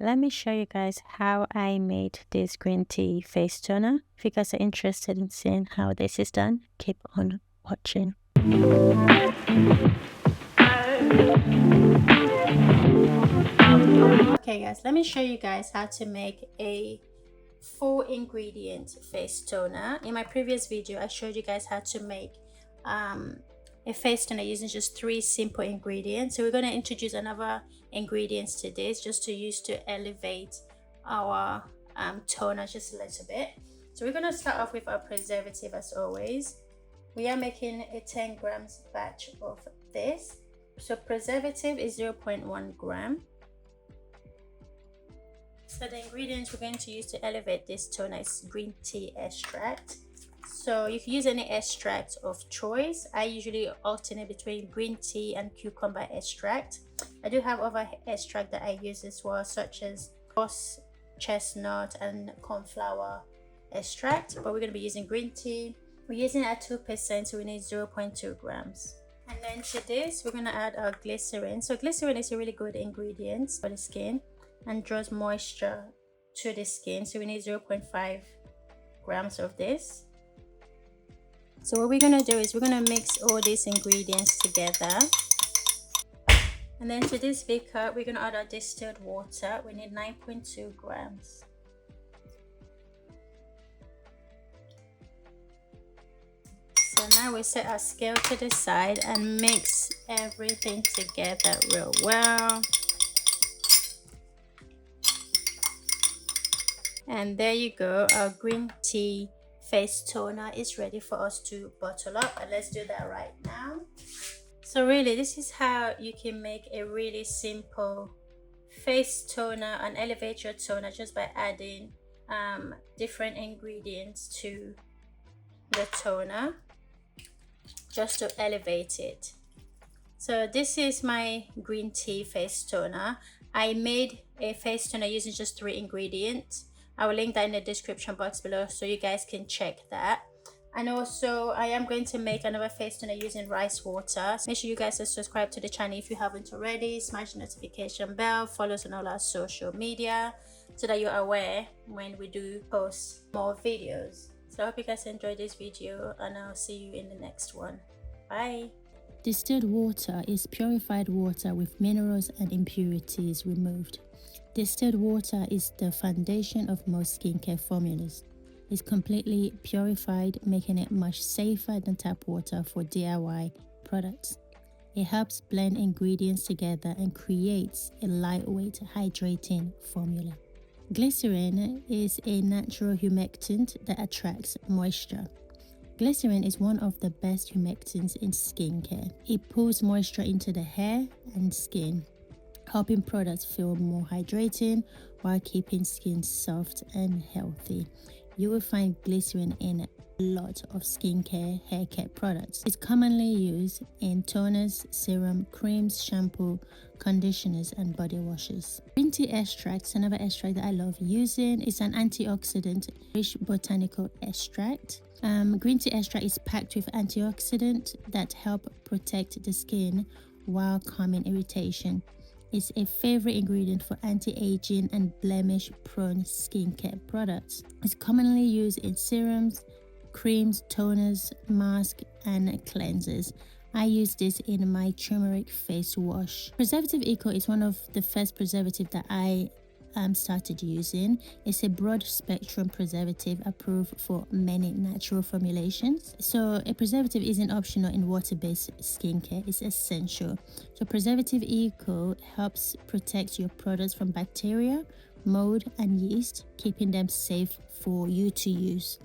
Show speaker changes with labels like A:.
A: let me show you guys how I made this green tea face toner. If you guys are interested in seeing how this is done, keep on watching. Okay guys, let me show you guys how to make a full ingredient face toner. In my previous video, I showed you guys how to make a face toner using just 3 simple ingredients. So we're going to introduce another ingredients to this just to use to elevate our toner just a little bit. So we're going to start off with our preservative as always. We are making a 10 grams batch of this. So preservative is 0.1 gram. So the ingredients we're going to use to elevate this toner is green tea extract. So you can use any extract of choice. I usually alternate between green tea and cucumber extract. I do have other extract that I use as well, such as horse chestnut and cornflower extract, but we're going to be using green tea. We're using it at 2%, so we need 0.2 grams. And then to this, we're going to add our glycerin. So glycerin is a really good ingredient for the skin and draws moisture to the skin, so we need 0.5 grams of this. So what we're going to do is we're going to mix all these ingredients together, and then to this beaker we're going to add our distilled water. We need 9.2 grams. So now we set our scale to the side and mix everything together real well. And there you go, our green tea face toner is ready for us to bottle up, and let's do that right now. So really, this is how you can make a really simple face toner and elevate your toner just by adding different ingredients to the toner just to elevate it. So this is my green tea face toner. I made a face toner using just 3 ingredients. I will link that in the description box below so you guys can check that. And also I am going to make another face toner using rice water. So make sure you guys are subscribed to the channel if you haven't already. Smash the notification bell, follow us on all our social media so that you're aware when we do post more videos. So I hope you guys enjoyed this video, and I'll see you in the next one. Bye.
B: Distilled water is purified water with minerals and impurities removed. Distilled water is the foundation of most skincare formulas. It's completely purified, making it much safer than tap water for DIY products. It helps blend ingredients together and creates a lightweight, hydrating formula. Glycerin is a natural humectant that attracts moisture. Glycerin is one of the best humectants in skincare. It pulls moisture into the hair and skin, helping products feel more hydrating while keeping skin soft and healthy. You will find glycerin in a lot of skincare hair care products. It's commonly used in toners, serum, creams, shampoo, conditioners, and body washes. Green tea extract, another extract that I love using, is an antioxidant rich botanical extract. Green tea extract is packed with antioxidants that help protect the skin while calming irritation. It's a favorite ingredient for anti-aging and blemish-prone skincare products. It's commonly used in serums, creams, toners, masks, and cleansers. I use this in my turmeric face wash. Preservative Eco is one of the first preservative that I started using. It's a broad spectrum preservative approved for many natural formulations. So a preservative isn't optional in water-based skincare, it's essential. So Preservative Eco helps protect your products from bacteria, mold, and yeast, keeping them safe for you to use.